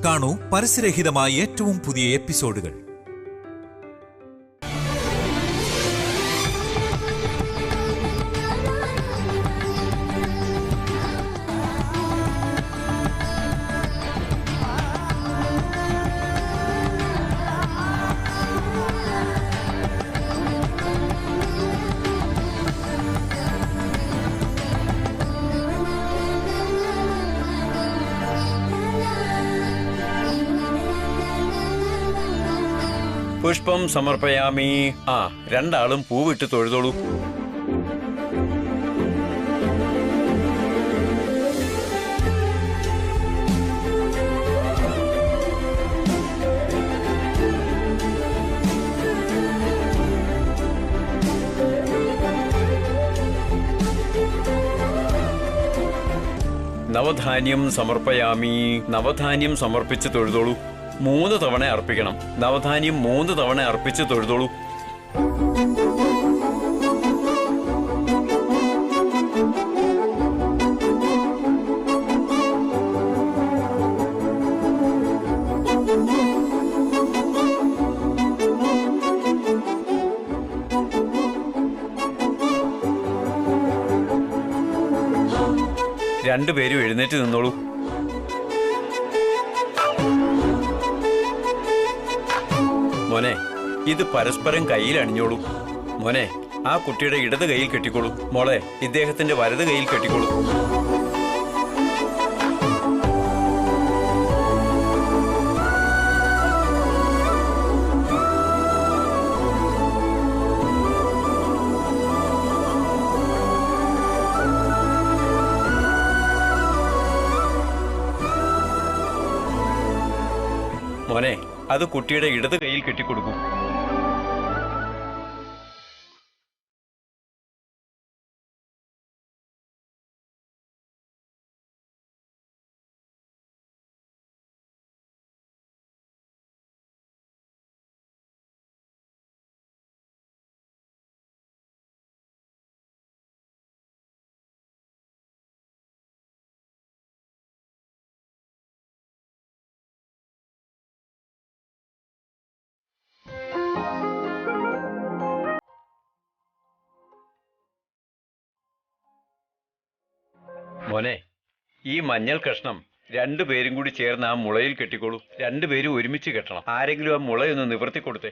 കാണൂ പരസ്യരഹിതമായ ഏറ്റവും പുതിയ എപ്പിസോഡുകൾ. പുഷ്പം സമർപ്പയാമി. രണ്ടാളും പൂവിട്ട് തൊഴുതോളൂ. നവധാന്യം സമർപ്പയാമി. നവധാന്യം സമർപ്പിച്ച് തൊഴുതോളൂ. 3 തവണ അർപ്പിക്കണം. നവധാന്യം 3 തവണ അർപ്പിച്ച് തൊഴുതോളൂ. രണ്ടുപേരും എഴുന്നേറ്റ് നിന്നോളൂ. മോനെ, ഇത് പരസ്പരം കയ്യിൽ അണിഞ്ഞോളൂ. മോനെ, ആ കുട്ടിയുടെ ഇടത് കൈയിൽ കെട്ടിക്കോളൂ. മോളെ, ഇദ്ദേഹത്തിന്റെ വലത് കൈയിൽ കെട്ടിക്കോളൂ. മോനെ, അത് കുട്ടിയുടെ ഇടത് കൈയിൽ കെട്ടിക്കൊടുക്കൂ. മോനെ, ഈ മഞ്ഞൾ കഷ്ണം രണ്ടുപേരും കൂടി ചേർന്ന് ആ മുളയിൽ കെട്ടിക്കോളൂ. രണ്ടുപേരും ഒരുമിച്ച് കെട്ടണം. ആരെങ്കിലും ആ മുളയൊന്ന് നിവർത്തി കൊടുത്തേ.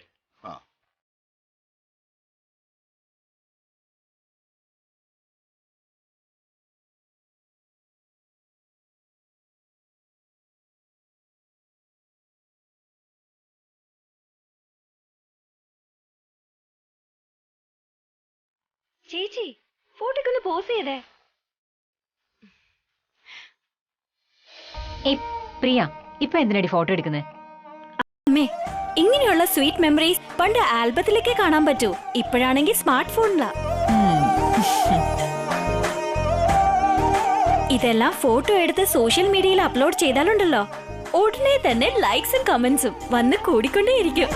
ചേച്ചി, ഫോട്ടോക്കൊന്ന് പോസ് ചെയ്തേ. പ്രിയ, ഇപ്പൊ എന്തിനടി ഫോട്ടോ എടുക്കുന്നത്? അമ്മേ, ഇങ്ങനെയുള്ള സ്വീറ്റ് മെമ്മറീസ് പണ്ട് ആൽബത്തിലൊക്കെ കാണാൻ പറ്റൂ. ഇപ്പോഴാണെങ്കിൽ സ്മാർട്ട് ഫോണിലാ. ഇതെല്ലാം ഫോട്ടോ എടുത്ത് സോഷ്യൽ മീഡിയയിൽ അപ്ലോഡ് ചെയ്താലുണ്ടല്ലോ, ഉടനെ തന്നെ ലൈക്സും കമന്റ്സും വന്ന് കൂടിക്കൊണ്ടേയിരിക്കും.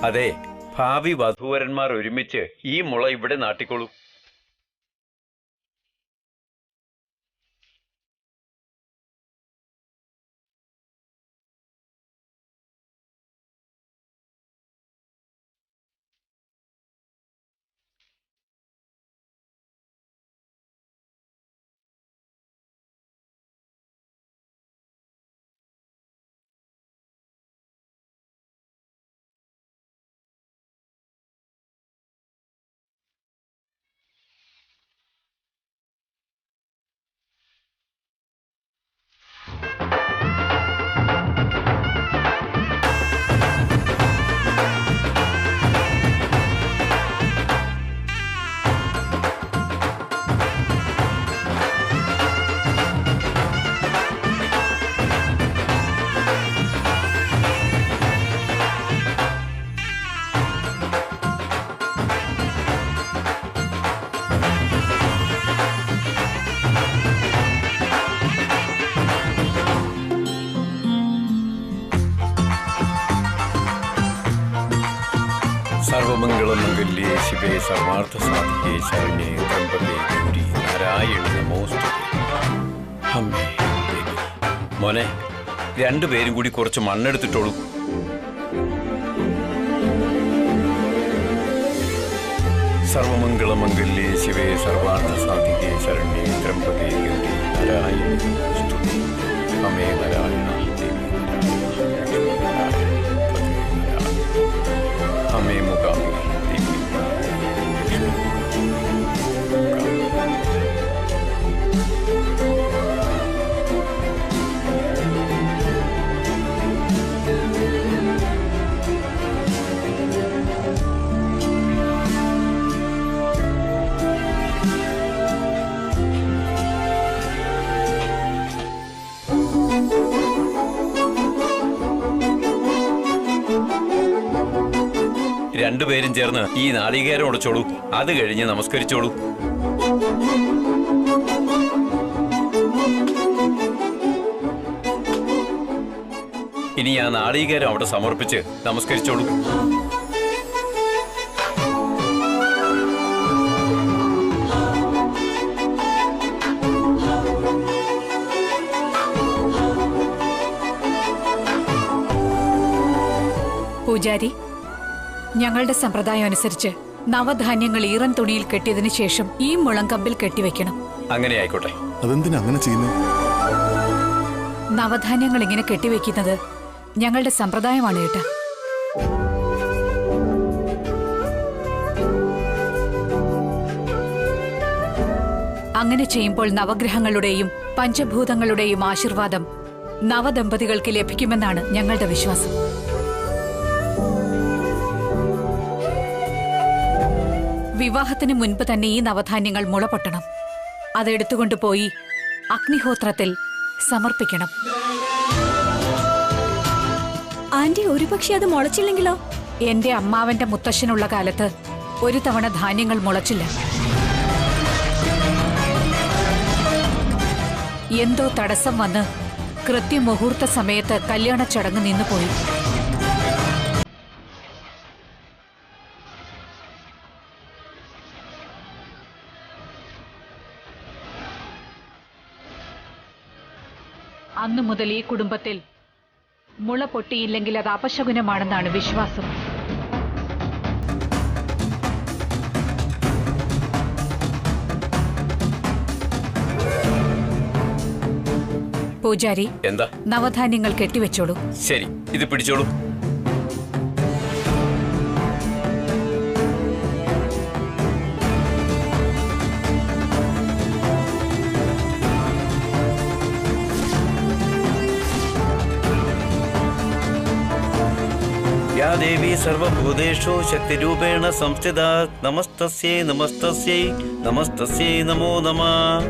അതെ, ഭാവി വധൂവരന്മാർ ഒരുമിച്ച് ഈ മുള ഇവിടെ നാട്ടിക്കോളൂ. സർവമംഗളമംഗല്യേ ശിവേ സർവാർത്ഥസാധികേ ശരണ്യേ ത്രംബകേ ഗൗരി നാരായണി നമോസ്തുതേ. അമ്മേ ദേവി. മോനെ, രണ്ടുപേരും കൂടി കുറച്ച് മണ്ണെടുത്തിട്ടോളൂ. സർവമംഗളമംഗല്യേ ശിവേ സർവാർത്ഥസാധികേ ശരണ്യേ ത്രംബകേ ഗൗരി നാരായണി നമോസ്തുതേ. അമ്മേ നാരായണ ദേവി നാരായണ. അമ്മേ മുഖാമേ ദേവി. രണ്ടുപേരും ചേർന്ന് ഈ നാളികേരം ഉടച്ചോളൂ. അത് കഴിഞ്ഞ് നമസ്കരിച്ചോളൂ. ഇനി ആ നാളികേരം അവിടെ സമർപ്പിച്ച് നമസ്കരിച്ചോളൂ. പൂജാരി, ഞങ്ങളുടെ സമ്പ്രദായം അനുസരിച്ച് നവധാന്യങ്ങൾ ഈറൻ തുണിയിൽ കെട്ടിയതിനു ശേഷം ഈ മുളങ്കമ്പിൽ കെട്ടിവെക്കണം. അങ്ങനെ ആയിക്കോട്ടെ. അതെന്തിനാ അങ്ങനെ ചെയ്യുന്നത്? നവധാന്യങ്ങൾ ഇങ്ങനെ കെട്ടിവെക്കുന്നത് ഞങ്ങളുടെ സമ്പ്രദായമാണ് കേട്ടാ. അങ്ങനെ ചെയ്യുമ്പോൾ നവഗ്രഹങ്ങളുടെയും പഞ്ചഭൂതങ്ങളുടെയും ആശീർവാദം നവദമ്പതികൾക്ക് ലഭിക്കുമെന്നാണ് ഞങ്ങളുടെ വിശ്വാസം. വിവാഹത്തിന് മുൻപ് തന്നെ ഈ നവധാന്യങ്ങൾ മുളപൊട്ടണം. അതെടുത്തുകൊണ്ടുപോയി അഗ്നിഹോത്രത്തിൽ സമർപ്പിക്കണം. ആന്റി, ഒരുപക്ഷെ അത് മുളച്ചില്ലെങ്കിലോ? എന്റെ അമ്മാവന്റെ മുത്തശ്ശനുള്ള കാലത്ത് ഒരു തവണ ധാന്യങ്ങൾ മുളച്ചില്ല. എന്തോ തടസ്സം വന്ന് കൃത്യമുഹൂർത്ത സമയത്ത് കല്യാണ ചടങ്ങ് നിന്നുപോയി. അന്നു മുതൽ ഈ കുടുംബത്തിൽ മുള പൊട്ടിയില്ലെങ്കിൽ അത് അപശകുനമാണെന്നാണ് വിശ്വാസം. പൂജാരി, എന്താ? നവധാന്യങ്ങൾ കെട്ടിവെച്ചോളൂ. ശരി, ഇത് പിടിച്ചോളൂ. യാ ദേവി സർവഭൂതേഷു ശക്തിരൂപേണ സംസ്ഥിതാ നമസ്തസ്യൈ നമസ്തസ്യൈ നമസ്തസ്യൈ നമോ നമഃ.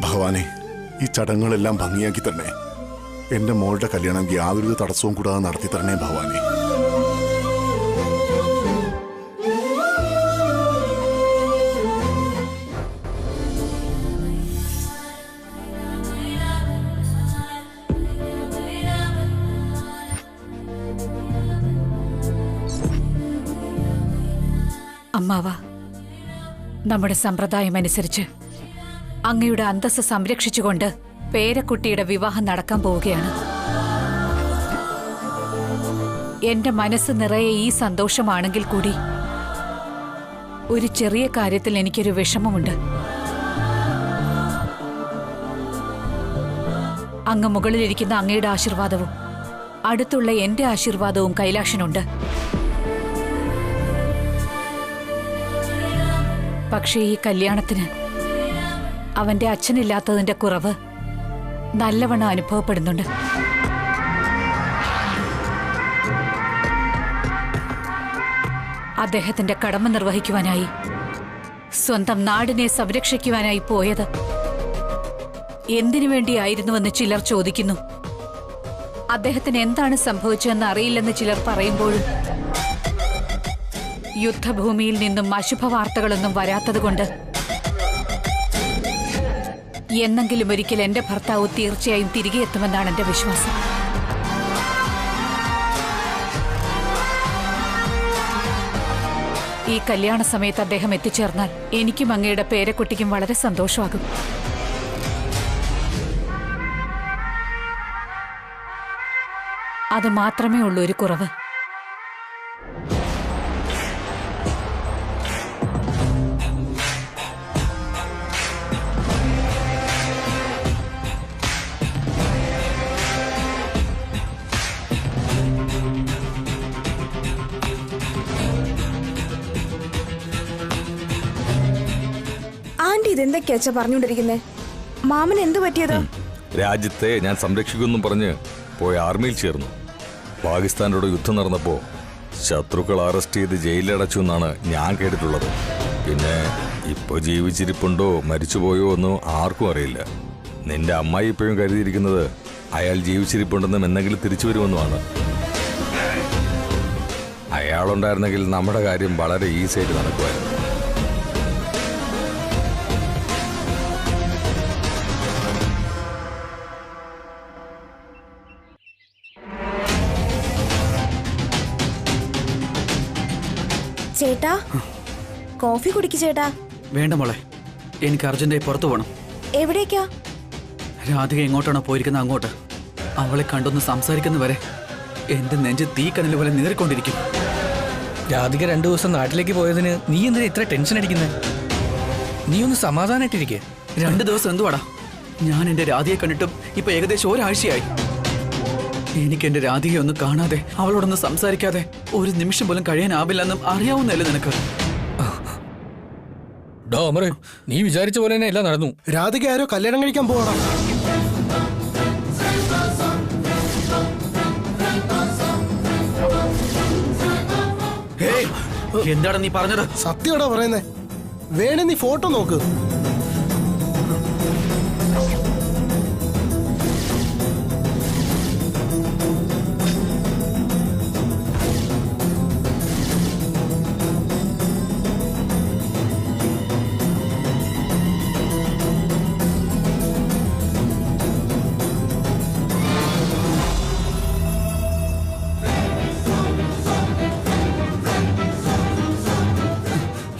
ഭഗവാനെ, ഈ ചടങ്ങുകളെല്ലാം ഭംഗിയാക്കി തന്നെ എന്റെ മോളുടെ കല്യാണം യാതൊരു തടസ്സവും കൂടാതെ നടത്തി തരണേ ഭഗവാനെ. അമ്മാവ, നമ്മുടെ സമ്പ്രദായം അനുസരിച്ച് അങ്ങയുടെ അന്തസ്സ് സംരക്ഷിച്ചുകൊണ്ട് പേരക്കുട്ടിയുടെ വിവാഹം നടക്കാൻ പോവുകയാണ്. എന്റെ മനസ്സ് നിറയെ ഈ സന്തോഷമാണെങ്കിൽ കൂടി ഒരു ചെറിയ കാര്യത്തിൽ എനിക്കൊരു വിഷമമുണ്ട്. അങ്ങ് മുകളിലിരിക്കുന്ന അങ്ങയുടെ ആശീർവാദവും അടുത്തുള്ള എന്റെ ആശീർവാദവും കൈലാഷനുണ്ട്. പക്ഷേ ഈ കല്യാണത്തിന് അവന്റെ അച്ഛനില്ലാത്തതിന്റെ കുറവ് നല്ലവണ്ണം അനുഭവപ്പെടുന്നുണ്ട്. അദ്ദേഹത്തിന്റെ കടമ നിർവഹിക്കുവാനായി, സ്വന്തം നാടിനെ സംരക്ഷിക്കുവാനായി പോയത് എന്തിനു വേണ്ടിയായിരുന്നുവെന്ന് ചിലർ ചോദിക്കുന്നു. അദ്ദേഹത്തിന് എന്താണ് സംഭവിച്ചതെന്ന് അറിയില്ലെന്ന് ചിലർ പറയുമ്പോഴും യുദ്ധഭൂമിയിൽ നിന്നും അശുഭ വാർത്തകളൊന്നും വരാത്തതുകൊണ്ട് എന്നെങ്കിലും ഒരിക്കൽ എന്റെ ഭർത്താവ് തീർച്ചയായും തിരികെ എത്തുമെന്നാണ് എന്റെ വിശ്വാസം. ഈ കല്യാണ സമയത്ത് അദ്ദേഹം എത്തിച്ചേർന്നാൽ എനിക്കും അങ്ങയുടെ പേരക്കുട്ടിക്കും വളരെ സന്തോഷമാകും. അത് മാത്രമേ ഉള്ളൂ ഒരു കുറവ്. ആന്റി ഇതെന്തൊക്കെയാ പറഞ്ഞുകൊണ്ടിരിക്കുന്നേ? മാമൻ എന്തു പറ്റിയത്? രാജ്യത്തെ ഞാൻ സംരക്ഷിക്കുമെന്നും പറഞ്ഞ് പോയി ആർമിയിൽ ചേർന്നു. പാകിസ്ഥാനോട് യുദ്ധം നടന്നപ്പോ ശത്രുക്കൾ അറസ്റ്റ് ചെയ്ത് ജയിലിലടച്ചു എന്നാണ് ഞാൻ കേട്ടിട്ടുള്ളത്. പിന്നെ ഇപ്പൊ ജീവിച്ചിരിപ്പുണ്ടോ മരിച്ചുപോയോ ഒന്നും ആർക്കും അറിയില്ല. നിന്റെ അമ്മായി ഇപ്പോഴും കരുതിയിരിക്കുന്നത് അയാൾ ജീവിച്ചിരിപ്പുണ്ടെന്നും എന്തെങ്കിലും തിരിച്ചു വരുമെന്നുമാണ്. അയാളുണ്ടായിരുന്നെങ്കിൽ നമ്മുടെ കാര്യം വളരെ ഈസിയായിട്ട് നടക്കുമായിരുന്നു. ചേട്ടാ, കോഫി കുടിക്ക് ചേട്ടാ. വേണ്ട മോളെ, എനിക്ക് അർജന്റായി പുറത്തു പോകണം. എവിടേക്കാ? രാധിക എങ്ങോട്ടാണോ പോയിരിക്കുന്നത് അങ്ങോട്ട്. അവളെ കണ്ടൊന്ന് സംസാരിക്കുന്നവരെ എന്റെ നെഞ്ച് തീ കനൽ പോലെ നീറിക്കൊണ്ടിരിക്കും. രാധിക 2 ദിവസം നാട്ടിലേക്ക് പോയതിന് നീ എന്തിനാ ഇത്ര ടെൻഷൻ അടിക്കുന്നത്? നീ ഒന്ന് സമാധാനായിട്ടിരിക്കേ. 2 ദിവസം എന്തുവാടാ? ഞാൻ എന്റെ രാധികയെ കണ്ടിട്ടും ഇപ്പൊ ഏകദേശം ഒരാഴ്ചയായി. എനിക്ക് എന്റെ രാധികയെ ഒന്ന് കാണാതെ അവളോടൊന്ന് സംസാരിക്കാതെ ഒരു നിമിഷം പോലും കഴിയാനാവില്ലെന്നും അറിയാവുന്നല്ലേ നിനക്ക്? നീ വിചാരിച്ച പോലെ തന്നെ എല്ലാം നടന്നു. രാധിക ആരോ കല്യാണം കഴിക്കാൻ പോകണം. എന്താണ് നീ പറഞ്ഞത്? സത്യമാണോ പറയുന്നേ? വേണേ നീ ഫോട്ടോ നോക്ക്.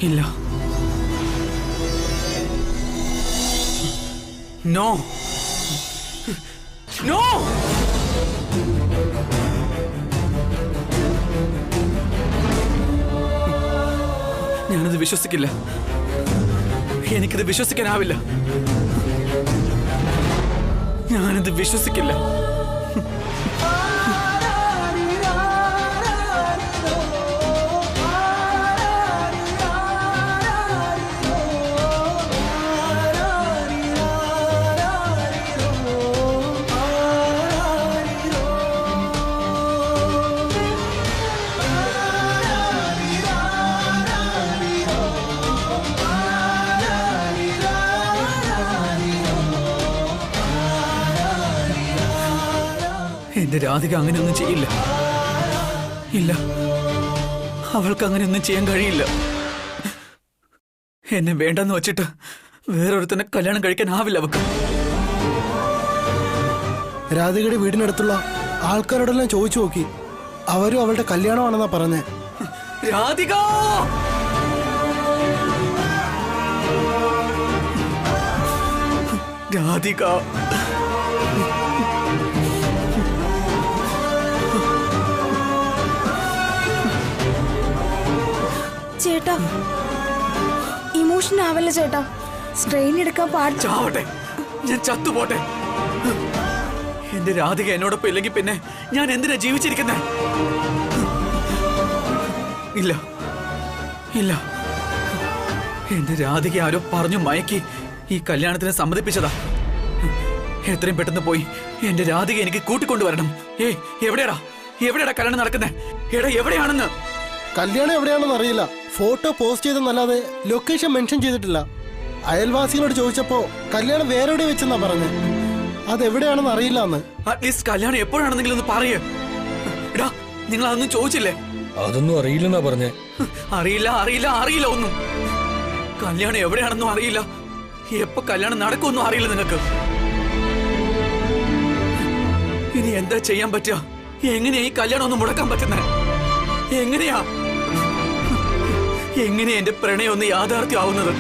ഇല്ല, നോ നോ. ഞാനത് വിശ്വസിക്കില്ല. എനിക്കത് വിശ്വസിക്കാനാവില്ല. ഞാനത് വിശ്വസിക്കില്ല. എന്റെ രാധിക അങ്ങനെയൊന്നും ചെയ്യില്ല. ഇല്ല, അവൾക്ക് അങ്ങനെയൊന്നും ചെയ്യാൻ കഴിയില്ല. എന്നെ വേണ്ടെന്ന് വച്ചിട്ട് വേറൊരുത്തനെ കല്യാണം കഴിക്കാനാവില്ല അവക്ക്. രാധികയുടെ വീടിനടുത്തുള്ള ആൾക്കാരോടെല്ലാം ചോദിച്ചു നോക്കി. അവരും അവളുടെ കല്യാണമാണെന്നാ പറഞ്ഞേ. രാധിക, രാധിക, ചേട്ടാ ഇമോഷൻ ആവല്ല ചേട്ടാ. സ്ട്രെയിൻ എടുക്കാൻ പാടില്ല. ചാവട്ടെ, ഞാൻ ചത്തുപോട്ടെ. എന്റെ രാധിക എന്നോടൊപ്പം ഇല്ലെങ്കിൽ പിന്നെ ഞാൻ എന്തിനാ ജീവിച്ചിരിക്കുന്നേ? ഇല്ല ഇല്ല, എന്റെ രാധിക ആരോ പറഞ്ഞു മയക്കി ഈ കല്യാണത്തിന് സമ്മതിപ്പിച്ചതാ. എത്രയും പെട്ടെന്ന് പോയി എന്റെ രാധിക എനിക്ക് കൂട്ടിക്കൊണ്ടുവരണം. എവിടെയാടാ കല്യാണം നടക്കുന്നേ? എവിടെയാണെന്ന്? കല്യാണം എവിടെയാണെന്ന് അറിയില്ല. ഫോട്ടോ പോസ്റ്റ് ചെയ്തെന്നല്ലാതെ ലൊക്കേഷൻ മെൻഷൻ ചെയ്തിട്ടില്ല. അയൽവാസികളോട് ചോദിച്ചപ്പോ കല്യാണം വേറെ എവിടെ വെച്ചെന്നാ പറഞ്ഞത്. അതെവിടെയാണെന്ന് അറിയില്ല എന്ന്. അറ്റ്ലീസ്റ്റ് കല്യാണം എപ്പോഴാണെന്നെങ്കിലും ഒന്ന് പറയേ. നിങ്ങൾ അതൊന്നും ചോദിച്ചില്ലേ? അതൊന്നും അറിയില്ലെന്നാ പറഞ്ഞേ. അറിയില്ല ഒന്നും. കല്യാണം എവിടെയാണെന്നും അറിയില്ല, എപ്പോ കല്യാണം നടക്കുമെന്നും അറിയില്ല നിങ്ങൾക്ക്. ഇനി എന്താ ചെയ്യാൻ പറ്റുക? എങ്ങനെയാ ഈ കല്യാണം ഒന്ന് മുടക്കാൻ പറ്റുന്നേ? എങ്ങനെയാ എന്റെ പ്രണയം ഒന്ന് യാഥാർത്ഥ്യമാവുന്നത്?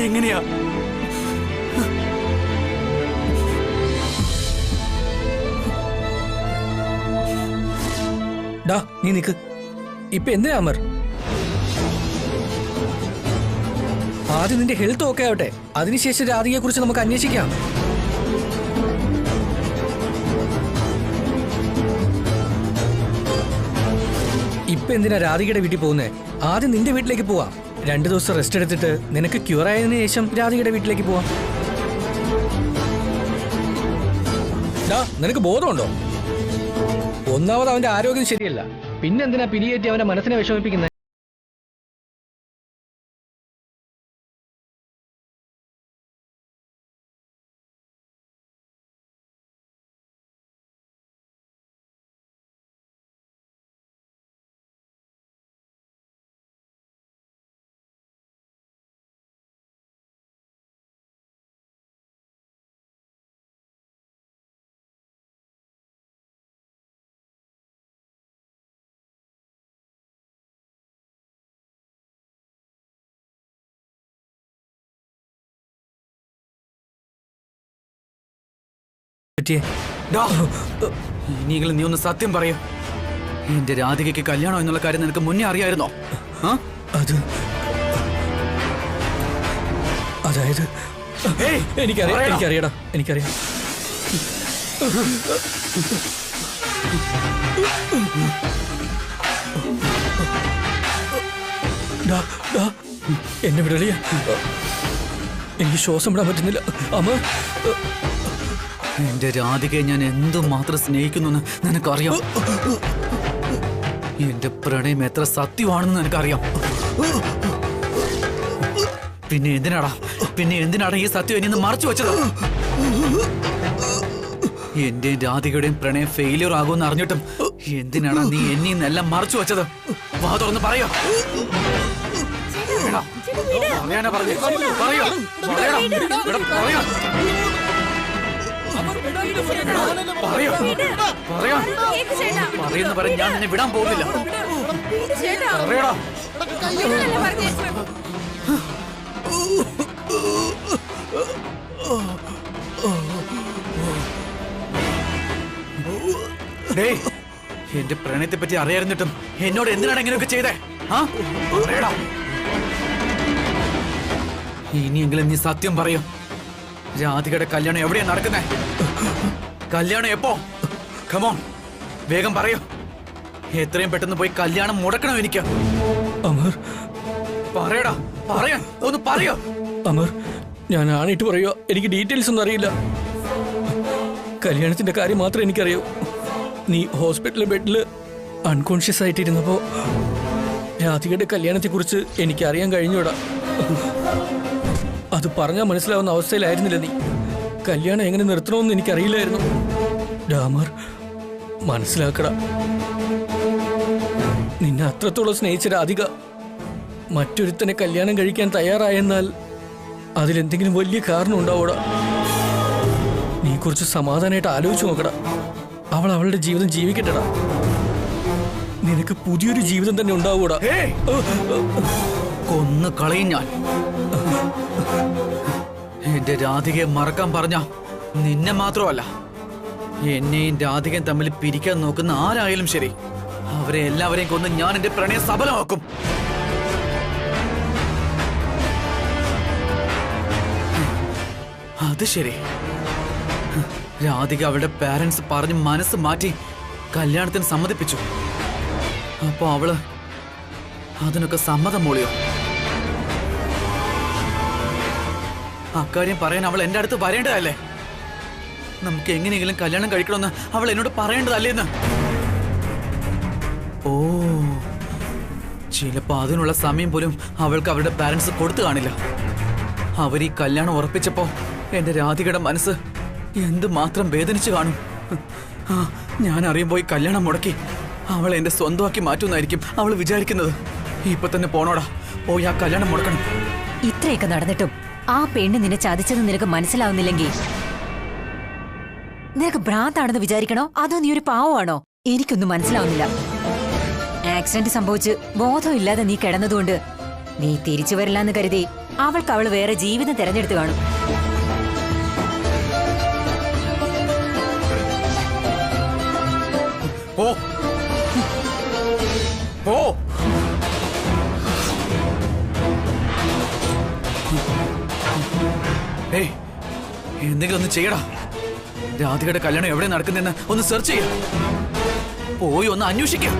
എങ്ങനെയാ? നീ നിക്ക്. ഇപ്പൊ എന്തിനാ അമർ? ആദ്യം നിന്റെ ഹെൽത്ത് ഓക്കെ ആവട്ടെ, അതിനുശേഷം രാധികയെ കുറിച്ച് നമുക്ക് അന്വേഷിക്കാം. ഇപ്പൊ എന്തിനാ രാധികയുടെ വീട്ടിൽ പോകുന്നേ? ആദ്യം നിന്റെ വീട്ടിലേക്ക് പോവാം. 2 ദിവസം റെസ്റ്റ് എടുത്തിട്ട് നിനക്ക് ക്യൂർ ആയതിനു ശേഷം രാധികയുടെ വീട്ടിലേക്ക് പോവാം. നിനക്ക് ബോധമുണ്ടോ? ഒന്നാമത് അവന്റെ ആരോഗ്യം ശരിയല്ല, പിന്നെന്തിനാ പിരിയേറ്റി അവന്റെ മനസ്സിനെ വിഷമിപ്പിക്കുന്നത്? ഇനിയെങ്കിലും നീ ഒന്ന് സത്യം പറയൂ. എന്റെ രാധികയ്ക്ക് കല്യാണം എന്നുള്ള കാര്യം നിനക്ക് മുന്നേ അറിയായിരുന്നോ? അതായത് എനിക്കറിയാം. എന്നെ വിടളിയ, എനിക്ക് ശ്വാസം വിടാൻ പറ്റുന്നില്ല. അമ്മ, എന്റെ രാധികയെ ഞാൻ എന്തുമാത്രം സ്നേഹിക്കുന്നു നിനക്കറിയാം. എന്റെ പ്രണയം എത്ര സത്യമാണെന്ന് നിനക്കറിയാം. പിന്നെ എന്തിനാടാ ഈ സത്യം എന്നെ മറച്ചു വെച്ചത്? എന്റെ രാധികയുടെയും പ്രണയം ഫെയിലിയർ ആകുമെന്ന് അറിഞ്ഞിട്ടും എന്തിനാടാ നീ എന്നെ എല്ലാം മറച്ചു വെച്ചത്? വാ തുറന്ന് പറയോ. പറയുന്ന പറഞ്ഞ് ഞാൻ നിന്നെ വിടാൻ പോകുന്നില്ല. എന്റെ പ്രണയത്തെ പറ്റി അറിയായിരുന്നിട്ടും എന്നോട് എന്തിനാണ് ഇങ്ങനെയൊക്കെ ചെയ്തേ? ഇനിയെങ്കിലും നീ സത്യം പറയും. രാധികയുടെ കല്യാണം എവിടെയാ നടക്കുന്നേ? കല്യാണം എപ്പോ? കമോൺ, വേഗം പറയൂ. എത്രയും പെട്ടെന്ന് പോയി കല്യാണം മുടക്കണം എനിക്ക്. അമർ, ഒന്ന് പറയോ. അമർ, ഞാൻ ആണിട്ട് പറയോ, എനിക്ക് ഡീറ്റെയിൽസ് ഒന്നും അറിയില്ല. കല്യാണത്തിന്റെ കാര്യം മാത്രമേ എനിക്കറിയൂ. നീ ഹോസ്പിറ്റലിലെ ബെഡില് അൺകോൺഷ്യസ് ആയിട്ടിരുന്നപ്പോ രാധികയുടെ കല്യാണത്തെ കുറിച്ച് എനിക്ക് അറിയാൻ കഴിഞ്ഞൂടാ. അത് പറഞ്ഞാൽ മനസ്സിലാവുന്ന അവസ്ഥയിലായിരുന്നില്ല നീ. കല്യാണം എങ്ങനെ നിർത്തണമെന്ന് എനിക്കറിയില്ലായിരുന്നു. ഡാമർ, മനസ്സിലാക്കടാ. നിന്നെ അത്രത്തോളം സ്നേഹിച്ച രാധിക മറ്റൊരുത്തനെ കല്യാണം കഴിക്കാൻ തയ്യാറായെന്നാൽ അതിലെന്തെങ്കിലും വലിയ കാരണം ഉണ്ടാവൂടാ. നീ കുറച്ച് സമാധാനമായിട്ട് ആലോചിച്ച് നോക്കടാ. അവൾ അവളുടെ ജീവിതം ജീവിക്കട്ടെടാ. നിനക്ക് പുതിയൊരു ജീവിതം തന്നെ ഉണ്ടാവൂടാ. കൊന്നു കളയും ഞാൻ. എന്റെ രാധികയെ മറക്കാൻ പറഞ്ഞ നിന്നെ മാത്രമല്ല, എന്നെയും രാധികയും തമ്മിൽ പിരിക്കാൻ നോക്കുന്ന ആരായാലും ശരി, അവരെ എല്ലാവരെയും കൊന്ന് ഞാൻ എന്റെ പ്രണയം സഫലമാക്കും. അത് ശരി. രാധിക അവളുടെ പാരന്റ്സ് പറഞ്ഞ് മനസ്സ് മാറ്റി കല്യാണത്തിന് സമ്മതിപ്പിച്ചു. അപ്പൊ അവള് അതിനൊക്കെ സമ്മതം മൂളിയോ? അക്കാര്യം പറയാൻ അവൾ എന്റെ അടുത്ത് വരേണ്ടതല്ലേ? നമുക്ക് എങ്ങനെയെങ്കിലും കല്യാണം കഴിക്കണമെന്ന് അവൾ എന്നോട് പറയേണ്ടതല്ലേന്ന്. ഓ, ചിലപ്പോ അതിനുള്ള സമയം പോലും അവൾക്ക് അവരുടെ പാരന്റ്സ് കൊടുത്തു കാണില്ല. അവർ ഈ കല്യാണം ഉറപ്പിച്ചപ്പോ എന്റെ രാധികയുടെ മനസ്സ് എന്തുമാത്രം വേദനിച്ചു കാണും. ഞാൻ അറിയുമ്പോ ഈ കല്യാണം മുടക്കി അവളെ എന്റെ സ്വന്തമാക്കി മാറ്റുമെന്നായിരിക്കും അവൾ വിചാരിക്കുന്നത്. ഇപ്പൊ തന്നെ പോണോടാ, പോയി ആ കല്യാണം മുടക്കണം. ഇത്രയൊക്കെ നടന്നിട്ടും ആ പെണ്ണ് നിന്നെ ചതിച്ചത് നിനക്ക് മനസ്സിലാവുന്നില്ലെങ്കിൽ നിനക്ക് ഭ്രാന്താണെന്ന് വിചാരിക്കണോ അതോ നീ ഒരു പാവമാണോ? എനിക്കൊന്നും മനസ്സിലാവുന്നില്ല. ആക്സിഡന്റ് സംഭവിച്ച് ബോധമില്ലാതെ നീ കിടന്നതുകൊണ്ട് നീ തിരിച്ചു വരില്ലെന്ന് കരുതി അവൾക്ക് അവള് വേറെ ജീവിതം തെരഞ്ഞെടുത്ത് കാണും. എന്തെങ്കിലും ഒന്ന് ചെയ്യടാ. രാധികയുടെ കല്യാണം എവിടെ നടക്കുന്നെന്ന് ഒന്ന് സെർച്ച് ചെയ്യ. പോയി ഒന്ന് അന്വേഷിക്കാം.